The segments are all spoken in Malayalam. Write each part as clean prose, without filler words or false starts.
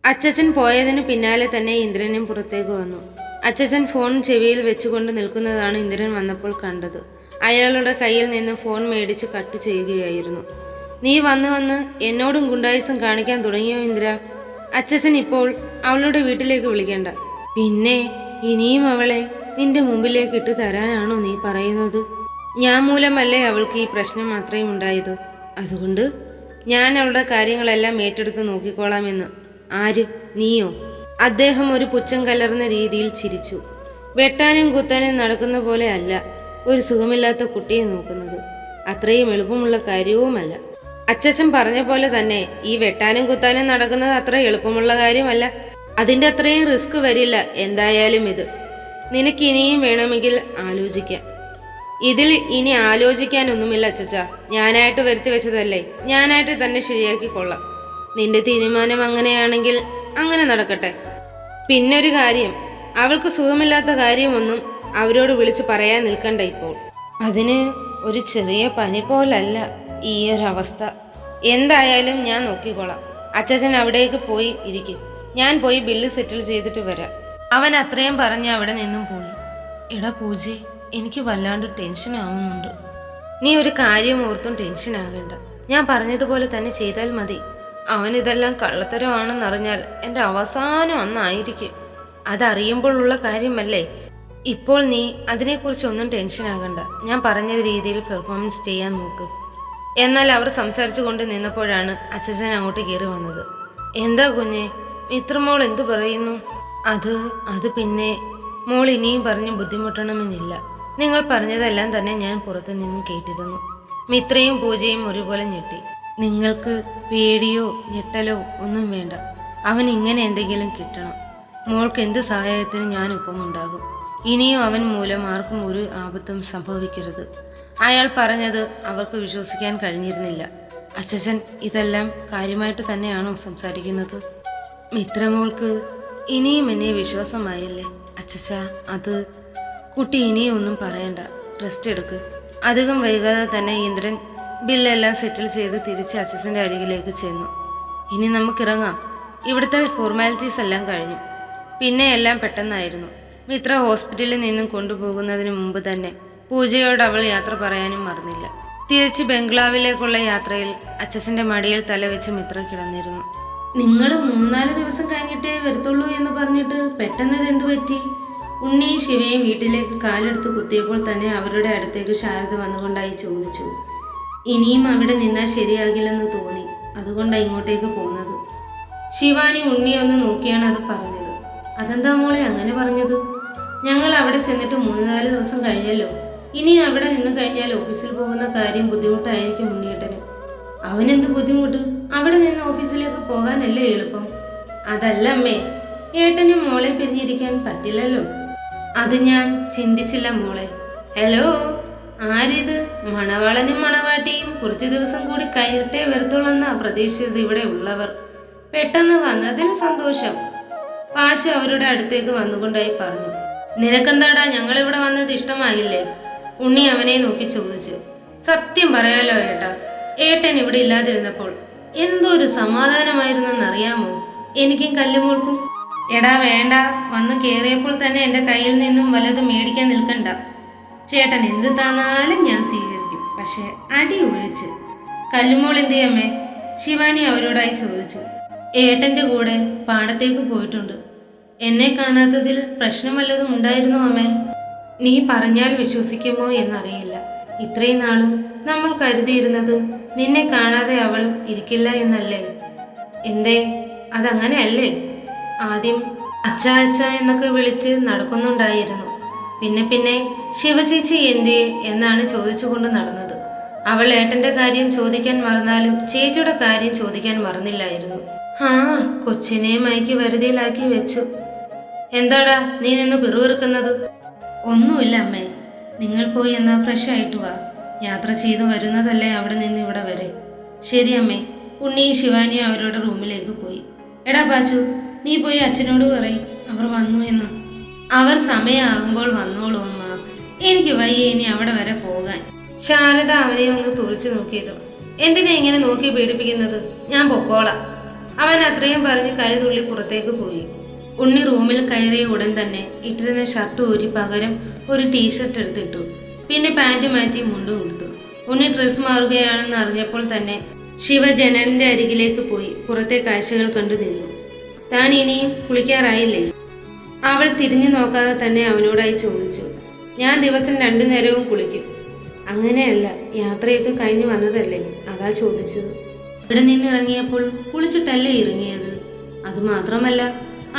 അച്ചച്ചൻ പോയതിന് പിന്നാലെ തന്നെ ഇന്ദ്രനും പുറത്തേക്ക് വന്നു. അച്ചച്ചൻ ഫോൺ ചെവിയിൽ വെച്ചുകൊണ്ട് നിൽക്കുന്നതാണ് ഇന്ദ്രൻ വന്നപ്പോൾ കണ്ടത്. അയാളുടെ കയ്യിൽ നിന്ന് ഫോൺ മേടിച്ച് കട്ട് ചെയ്യുകയായിരുന്നു. നീ വന്ന് എന്നോടും ഗുണ്ടായിസം കാണിക്കാൻ തുടങ്ങിയോ ഇന്ദ്ര? അച്ചച്ചൻ ഇപ്പോൾ അവളുടെ വീട്ടിലേക്ക് വിളിക്കണ്ട. പിന്നെ ഇനിയും അവളെ നിന്റെ മുമ്പിലേക്ക് ഇട്ട് തരാനാണോ നീ പറയുന്നത്? ഞാൻ മൂലമല്ലേ അവൾക്ക് ഈ പ്രശ്നം മാത്രമേ ഉണ്ടായത്. അതുകൊണ്ട് ഞാൻ അവളുടെ കാര്യങ്ങളെല്ലാം ഏറ്റെടുത്ത് നോക്കിക്കോളാമെന്ന്. ആര്? നീയോ? അദ്ദേഹം ഒരു പുച്ഛം കലർന്ന രീതിയിൽ ചിരിച്ചു. വെട്ടാനും കുത്താനും നടക്കുന്ന പോലെ അല്ല ഒരു സുഖമില്ലാത്ത കുട്ടിയെ നോക്കുന്നത്. അത്രയും എളുപ്പമുള്ള കാര്യവുമല്ല. അച്ചച്ചൻ പറഞ്ഞ പോലെ തന്നെ ഈ വെട്ടാനും കുത്താനും നടക്കുന്നത് അത്ര എളുപ്പമുള്ള കാര്യമല്ല. അതിൻ്റെ അത്രയും റിസ്ക് വരില്ല എന്തായാലും. ഇത് നിനക്ക് ഇനിയും വേണമെങ്കിൽ ആലോചിക്കാം. ഇതിൽ ഇനി ആലോചിക്കാനൊന്നുമില്ല അച്ചച്ച. ഞാനായിട്ട് വരുത്തി വെച്ചതല്ലേ, ഞാനായിട്ട് തന്നെ ശരിയാക്കിക്കൊള്ളാം. നിന്റെ തീരുമാനം അങ്ങനെയാണെങ്കിൽ അങ്ങനെ നടക്കട്ടെ. പിന്നൊരു കാര്യം, അവൾക്ക് സുഖമില്ലാത്ത കാര്യമൊന്നും അവരോട് വിളിച്ചു പറയാൻ നിൽക്കണ്ട ഇപ്പോൾ. അതിന് ഒരു ചെറിയ പനി പോലല്ല ഈ ഒരവസ്ഥ. എന്തായാലും ഞാൻ നോക്കിക്കോളാം. അച്ചച്ചൻ അവിടേക്ക് പോയി ഇരിക്കും. ഞാൻ പോയി ബില്ല് സെറ്റിൽ ചെയ്തിട്ട് വരാം. അവൻ അത്രയും പറഞ്ഞ് അവിടെ നിന്നും പോയി. എടാ പൂജി, എനിക്ക് വല്ലാണ്ട് ടെൻഷൻ ആവുന്നുണ്ട്. നീ ഒരു കാര്യം ഓർത്തും ടെൻഷൻ ആകണ്ട. ഞാൻ പറഞ്ഞതുപോലെ തന്നെ ചെയ്താൽ മതി. അവനിതെല്ലാം കള്ളത്തരമാണെന്നറിഞ്ഞാൽ എൻ്റെ അവസാനം അന്നായിരിക്കും. അതറിയുമ്പോഴുള്ള കാര്യമല്ലേ. ഇപ്പോൾ നീ അതിനെക്കുറിച്ചൊന്നും ടെൻഷൻ ആകണ്ട. ഞാൻ പറഞ്ഞ രീതിയിൽ പെർഫോമൻസ് ചെയ്യാൻ നോക്ക്. എന്നാൽ അവർ സംസാരിച്ചു കൊണ്ട് നിന്നപ്പോഴാണ് അച്ഛൻ അങ്ങോട്ട് കയറി വന്നത്. എന്താ കുഞ്ഞെ, മിത്രമോൾ എന്തു പറയുന്നു? അത് പിന്നെ മോൾ ഇനിയും പറഞ്ഞ് ബുദ്ധിമുട്ടണമെന്നില്ല. നിങ്ങൾ പറഞ്ഞതെല്ലാം തന്നെ ഞാൻ പുറത്തു നിന്നും കേട്ടിരുന്നു. മിത്രയും പൂജയും ഒരുപോലെ ഞെട്ടി. നിങ്ങൾക്ക് പേടിയോ ഞെട്ടലോ ഒന്നും വേണ്ട. അവൻ ഇങ്ങനെ എന്തെങ്കിലും കിട്ടണം. മോൾക്ക് എന്ത് സഹായത്തിനും ഞാൻ ഒപ്പമുണ്ടാകും. ഇനിയും അവൻ മൂലം ആർക്കും ഒരു ആപത്തും സംഭവിക്കരുത്. അയാൾ പറഞ്ഞത് അവർക്ക് വിശ്വസിക്കാൻ കഴിഞ്ഞിരുന്നില്ല. അച്ഛൻ ഇതെല്ലാം കാര്യമായിട്ട് തന്നെയാണോ സംസാരിക്കുന്നത്? മിത്രമോൾക്ക് ഇനിയും എന്നെ വിശ്വാസമായല്ലേ അച്ഛച്ച? അത് കുട്ടി ഇനിയും ഒന്നും പറയണ്ട, റെസ്റ്റ് എടുക്ക്. അധികം വൈകാതെ തന്നെ ഇന്ദ്രൻ ബില്ലെല്ലാം സെറ്റിൽ ചെയ്ത് തിരിച്ച് അച്ഛൻ്റെ അരികിലേക്ക് ചെന്നു. ഇനി നമുക്കിറങ്ങാം. ഇവിടുത്തെ ഫോർമാലിറ്റീസ് എല്ലാം കഴിഞ്ഞു. പിന്നെ എല്ലാം പെട്ടെന്നായിരുന്നു. മിത്ര ഹോസ്പിറ്റലിൽ നിന്നും കൊണ്ടുപോകുന്നതിന് മുമ്പ് തന്നെ പൂജയോട് അവൾ യാത്ര പറയാനും മറന്നില്ല. തിരിച്ച് ബംഗ്ലാവിലേക്കുള്ള യാത്രയിൽ അച്ഛൻ്റെ മടിയിൽ തലവെച്ച് മിത്ര കിടന്നിരുന്നു. നിങ്ങൾ 3-4 ദിവസം കഴിഞ്ഞിട്ടേ വരത്തുള്ളൂ എന്ന് പറഞ്ഞിട്ട് പെട്ടെന്ന് ഇതെന്തു പറ്റി? ഉണ്ണിയും ശിവയും വീട്ടിലേക്ക് കാലെടുത്ത് കുത്തിയപ്പോൾ തന്നെ അവരുടെ അടുത്തേക്ക് ശാരദ വന്നുകൊണ്ടായി ചോദിച്ചു. ഇനിയും അവിടെ നിന്നാൽ ശരിയാകില്ലെന്ന് തോന്നി, അതുകൊണ്ടാണ് ഇങ്ങോട്ടേക്ക് പോകുന്നത്. ശിവാനി ഉണ്ണിയൊന്ന് നോക്കിയാണ് അത് പറഞ്ഞത്. അതെന്താ മോളെ അങ്ങനെ പറഞ്ഞത്? ഞങ്ങൾ അവിടെ ചെന്നിട്ട് 3-4 ദിവസം കഴിഞ്ഞല്ലോ. ഇനി അവിടെ നിന്ന് കഴിഞ്ഞാൽ ഓഫീസിൽ പോകുന്ന കാര്യം ബുദ്ധിമുട്ടായിരിക്കും ഉണ്ണിയേട്ടന്. അവനെന്ത് ബുദ്ധിമുട്ട്? അവിടെ നിന്ന് ഓഫീസിലേക്ക് പോകാനല്ലേ എളുപ്പം. അതല്ല അമ്മേ, ഏട്ടനും മോളെ പിരിഞ്ഞിരിക്കാൻ പറ്റില്ലല്ലോ. അത് ഞാൻ ചിന്തിച്ചില്ല മോളെ. ഹലോ, ആരിത്? മണവാളനും മണവാട്ടിയും കുറച്ചു ദിവസം കൂടി കഴിഞ്ഞിട്ടേ വരത്തുള്ളെന്നാ പ്രതീക്ഷിച്ചത് ഇവിടെ ഉള്ളവർ. പെട്ടെന്ന് വന്നതിൽ സന്തോഷം. പാച്ചു അവരുടെ അടുത്തേക്ക് വന്നുകൊണ്ടായി പറഞ്ഞു. നിനക്കെന്താടാ ഞങ്ങളിവിടെ വന്നത് ഇഷ്ടമായില്ലേ? ഉണ്ണി അവനെ നോക്കി ചോദിച്ചു. സത്യം പറയാലോ ഏട്ടാ, ഏട്ടൻ ഇവിടെ ഇല്ലാതിരുന്നപ്പോൾ എന്തൊരു സമാധാനമായിരുന്നെന്നറിയാമോ എനിക്കും കല്ലുമോൾക്കും. എടാ വേണ്ട, വന്ന് കയറിയപ്പോൾ തന്നെ എൻ്റെ കയ്യിൽ നിന്നും വല്ലത് മേടിക്കാൻ നിൽക്കണ്ട. ചേട്ടൻ എന്ത് തന്നാലും ഞാൻ സ്വീകരിക്കും, പക്ഷെ അടി ഒഴിച്ച്. കല്ലുമോൾ എന്ത് ചെയ്യമ്മേ? ശിവാനി അവരോടായി ചോദിച്ചു. ഏട്ടൻ്റെ കൂടെ പാടത്തേക്ക് പോയിട്ടുണ്ട്. എന്നെ കാണാത്തതിൽ പ്രശ്നം വല്ലതും ഉണ്ടായിരുന്നോ അമ്മേ? നീ പറഞ്ഞാൽ വിശ്വസിക്കുമോ എന്നറിയില്ല. ഇത്രയും നാളും നമ്മൾ കരുതിയിരുന്നത് നിന്നെ കാണാതെ അവൾ ഇരിക്കില്ല എന്നല്ലേ? എന്തേ, അതങ്ങനെ അല്ലേ? ആദ്യം അച്ഛ അച്ഛ എന്നൊക്കെ വിളിച്ച് നടക്കുന്നുണ്ടായിരുന്നു. പിന്നെ ശിവചേച്ചി എന്തേ എന്നാണ് ചോദിച്ചുകൊണ്ട് നടന്നത്. അവൾ ഏട്ടൻ്റെ കാര്യം ചോദിക്കാൻ മറന്നാലും ചേച്ചിയുടെ കാര്യം ചോദിക്കാൻ മറന്നില്ലായിരുന്നു. കൊച്ചിനെ മയക്കി വരുതിയിലാക്കി വെച്ചു. എന്താടാ നീ നിന്ന് പിറുവിറുക്കുന്നത്? ഒന്നുമില്ല അമ്മേ. നിങ്ങൾ പോയി എന്നാ ഫ്രഷ് ആയിട്ട് വാ. യാത്ര ചെയ്തു വരുന്നതല്ലേ അവിടെ നിന്ന് ഇവിടെ വരെ. ശരി അമ്മേ. ഉണ്ണിയും ശിവാനിയും അവരുടെ റൂമിലേക്ക് പോയി. എടാ പാച്ചു, നീ പോയി അച്ഛനോട് പറയും അവർ വന്നു എന്ന്. അവർ സമയമാകുമ്പോൾ വന്നോളൂ അമ്മ. എനിക്ക് വയ്യ ഇനി അവിടെ വരെ പോകാൻ. ശാരദ അവനെ ഒന്ന് തുറച്ചു നോക്കിയത്. എന്തിനാ ഇങ്ങനെ നോക്കി പീഡിപ്പിക്കുന്നത്? ഞാൻ പൊക്കോളാം. അവൻ അത്രയും പറഞ്ഞ് കരുതുള്ളി പുറത്തേക്ക് പോയി. ഉണ്ണി റൂമിൽ കയറിയ ഉടൻ തന്നെ ഇട്ടിരുന്ന ഷർട്ട് ഊരി പകരം ഒരു ടീഷർട്ട് എടുത്തിട്ടു. പിന്നെ പാന്റ് മാറ്റി മുണ്ട് കൊടുത്തു. ഉണ്ണി ഡ്രസ് മാറുകയാണെന്ന് അറിഞ്ഞപ്പോൾ തന്നെ ശിവ ജനലിന്റെ അരികിലേക്ക് പോയി പുറത്തെ കാഴ്ചകൾ കണ്ടു നിന്നു. താൻ ഇനിയും കുളിക്കാറായില്ലേ? അവൾ തിരിഞ്ഞു നോക്കാതെ തന്നെ അവനോടായി ചോദിച്ചു. ഞാൻ ദിവസം 2 നേരവും കുളിക്കും. അങ്ങനെയല്ല, യാത്രയൊക്കെ കഴിഞ്ഞു വന്നതല്ലേ, അതാ ചോദിച്ചത്. ഇവിടെ നിന്ന് ഇറങ്ങിയപ്പോൾ കുളിച്ചിട്ടല്ലേ ഇറങ്ങിയത്? അതുമാത്രമല്ല,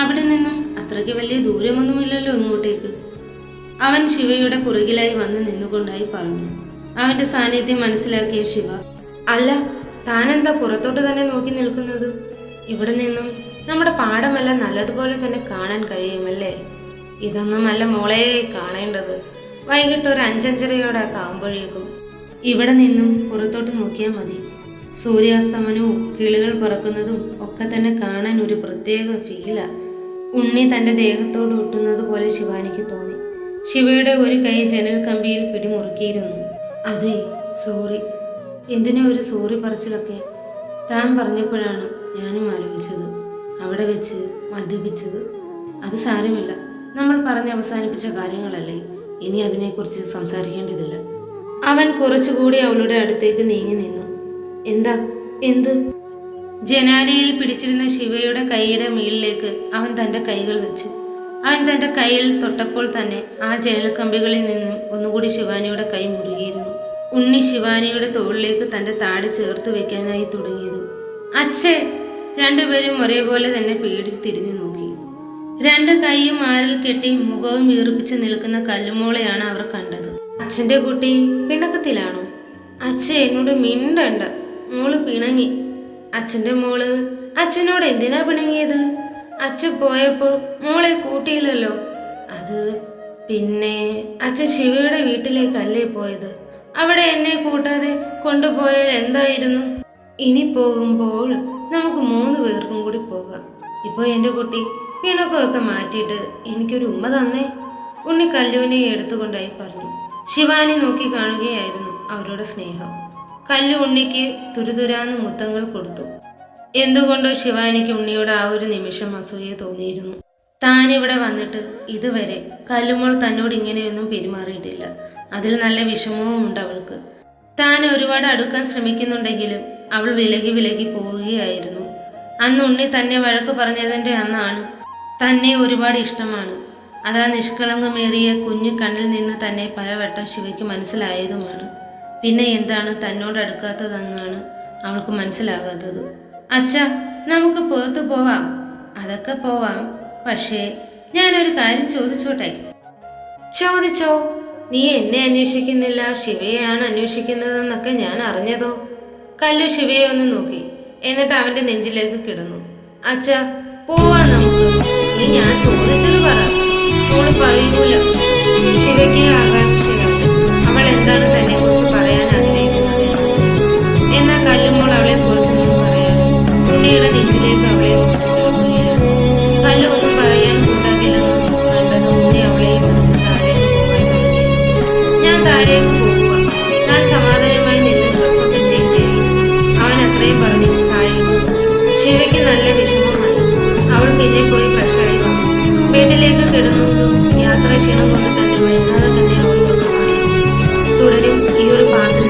അവിടെ നിന്നും അത്രയ്ക്ക് വലിയ ദൂരമൊന്നുമില്ലല്ലോ ഇങ്ങോട്ടേക്ക്. അവൻ ശിവയുടെ പുറകിലായി വന്ന് നിന്നുകൊണ്ടായി പറഞ്ഞു. അവന്റെ സാന്നിധ്യം മനസ്സിലാക്കിയ ശിവ, അല്ല, താനെന്താ പുറത്തോട്ട് തന്നെ നോക്കി നിൽക്കുന്നത്? ഇവിടെ നിന്നും നമ്മുടെ പാടമെല്ലാം നല്ലതുപോലെ തന്നെ കാണാൻ കഴിയുമല്ലേ? ഇതൊന്നുമല്ല മോളെ കാണേണ്ടത്. വൈകിട്ട് ഒരു 5-5:30 ആകുമ്പോഴേക്കും ഇവിടെ നിന്നും പുറത്തോട്ട് നോക്കിയാൽ മതി. സൂര്യാസ്തമനവും കിളികൾ പറക്കുന്നതും ഒക്കെ തന്നെ കാണാൻ ഒരു പ്രത്യേക ഫീലാ. ഉണ്ണി തന്റെ ദേഹത്തോട് ഒട്ടുന്നത് പോലെ ശിവാനിക്ക് തോന്നി. ശിവയുടെ ഒരു കൈ ജനൽ കമ്പിയിൽ പിടിമുറുക്കിയിരുന്നു. അതെ, സോറി. എന്തിനാ ഒരു സോറി പറച്ചിലൊക്കെ? താൻ പറഞ്ഞപ്പോഴാണ് ഞാനും ആലോചിച്ചത്. അവിടെ വെച്ച് മദ്യപിച്ചത്. അത് സാരമില്ല, നമ്മൾ പറഞ്ഞ് അവസാനിപ്പിച്ച കാര്യങ്ങളല്ലേ, ഇനി അതിനെക്കുറിച്ച് സംസാരിക്കേണ്ടതില്ല. അവൻ കുറച്ചുകൂടി അവളുടെ അടുത്തേക്ക് നീങ്ങി നിന്നു. എന്താ? എന്ത്? ജനാലയിൽ പിടിച്ചിരുന്ന ശിവയുടെ കൈയുടെ മുകളിലേക്ക് അവൻ തന്റെ കൈകൾ വെച്ചു. അവൻ തന്റെ കൈയിൽ തൊട്ടപ്പോൾ തന്നെ ആ ജനൽ കമ്പികളിൽ നിന്നും ഒന്നുകൂടി ശിവാനിയുടെ കൈ മുറുകിയിരുന്നു. ഉണ്ണി ശിവാനിയുടെ തോളിലേക്ക് തന്റെ താടി ചേർത്ത് വെക്കാനായി തുടങ്ങിയതും അച്ഛേ! രണ്ടുപേരും ഒരേപോലെ തന്നെ പേടിച്ച് തിരിഞ്ഞു നോക്കി. 2 കൈയും ആരിൽ കെട്ടി മുഖവും വീർപ്പിച്ച് നിൽക്കുന്ന കല്ലുമോളെയാണ് അവർ കണ്ടത്. അച്ഛന്റെ കുട്ടി പിണക്കത്തിലാണോ? അച്ഛ എന്നോട് മിണ്ടണ്ട, മോള് പിണങ്ങി. അച്ഛന്റെ മോള് അച്ഛനോട് എന്തിനാ പിണങ്ങിയത്? അച്ഛൻ പോയപ്പോൾ മോളെ കൂട്ടിയില്ലല്ലോ. അത് പിന്നെ അച്ഛൻ ശിവയുടെ വീട്ടിലേക്കല്ലേ പോയത്? അവിടെ എന്നെ കൂട്ടാതെ കൊണ്ടുപോയാൽ എന്തായിരുന്നു? ഇനി പോകുമ്പോൾ നമുക്ക് 3 പേർക്കും കൂടി പോകാം. ഇപ്പൊ എന്റെ കുട്ടി പിണക്കമൊക്കെ മാറ്റിയിട്ട് എനിക്കൊരു ഉമ്മ തന്നേ. ഉണ്ണി കല്ലുവിനെ എടുത്തുകൊണ്ടായി പറഞ്ഞു. ശിവാനി നോക്കി കാണുകയായിരുന്നു അവരുടെ സ്നേഹം. കല്ലു ഉണ്ണിക്ക് തുരുതുരാന്ന് മുത്തങ്ങൾ കൊടുത്തു. എന്തുകൊണ്ടോ ശിവാനിക്ക് ഉണ്ണിയോട് ആ ഒരു നിമിഷം അസൂയ തോന്നിയിരുന്നു. താനിവിടെ വന്നിട്ട് ഇതുവരെ കല്ലുമോൾ തന്നോട് ഇങ്ങനെയൊന്നും പെരുമാറിയിട്ടില്ല. അതിൽ നല്ല വിഷമവും ഉണ്ട് അവൾക്ക്. താൻ ഒരുപാട് അടുക്കാൻ ശ്രമിക്കുന്നുണ്ടെങ്കിലും അവൾ വിലകി വിലകി പോവുകയായിരുന്നു. അന്ന് ഉണ്ണി തന്നെ വഴക്ക് പറഞ്ഞതിൻ്റെ അന്നാണ് തന്നെ ഒരുപാട് ഇഷ്ടമാണ്. അതാ നിഷ്കളങ്കമേറിയ കുഞ്ഞു കണ്ണിൽ നിന്ന് തന്നെ പലവട്ടം ശിവയ്ക്ക് മനസ്സിലായതുമാണ്. പിന്നെ എന്താണ് തന്നോട് അടുക്കാത്തതെന്നാണ് അവൾക്ക് മനസ്സിലാകാത്തത്. അച്ഛാ, നമുക്ക് പുറത്തു പോവാം. അതൊക്കെ പോവാം, പക്ഷേ ഞാനൊരു കാര്യം ചോദിച്ചോട്ടെ? ചോദിച്ചോ. നീ എന്നെ അന്വേഷിക്കുന്നില്ല, ശിവയെയാണ് അന്വേഷിക്കുന്നതെന്നൊക്കെ ഞാൻ അറിഞ്ഞതോ? കല്ലു ശിവയെ ഒന്ന് നോക്കി, എന്നിട്ട് അവന്റെ നെഞ്ചിലേക്ക് കിടന്നു. അച്ഛാ, പോവാ നമുക്ക്. നീ ഞാൻ ചോദിച്ചത് പറ. മോള് പറയൂല. ശിവയ്ക്ക് ആകാംക്ഷയാണ് അവൾ എന്താണ് തന്നെ കുറിച്ച് പറയാൻ ആഗ്രഹിക്കുന്നത്. എന്നാൽ കല്ലുമോൾ അവളെ കുറിച്ചൊന്നും പറയാൻ ഉണ്ണിയുടെ നെഞ്ചിലേക്ക് അവളെ കിടക്കുകയാണ്. കല്ലു ഒന്നും പറയാൻ കൂട്ടാക്കില്ലെന്നും കണ്ടത് ഉണ്ണി അവളെയും താഴേക്ക് പോകാൻ തുടങ്ങി. ഞാൻ താഴേക്ക് പോവുക, ഞാൻ സമാധാനമായി നിന്ന് ഡ്രസ്സൊക്കെ ചേഞ്ച് ചെയ്യും. അവൻ അത്രയും പറഞ്ഞു താഴേക്ക്. ശിവയ്ക്ക് നല്ല വിഷമമായി. അവൾ പിന്നെ പോയി ഫ്രഷായി വന്നു. വീട്ടിലേക്ക് കിടന്നതും യാത്രാ ക്ഷീണം കൊണ്ട് തന്നെ വൈകാതെ തന്നെ അവൾ ഉറക്കമായി. തുടരും ഈ ഒരു പാട്ടിൽ.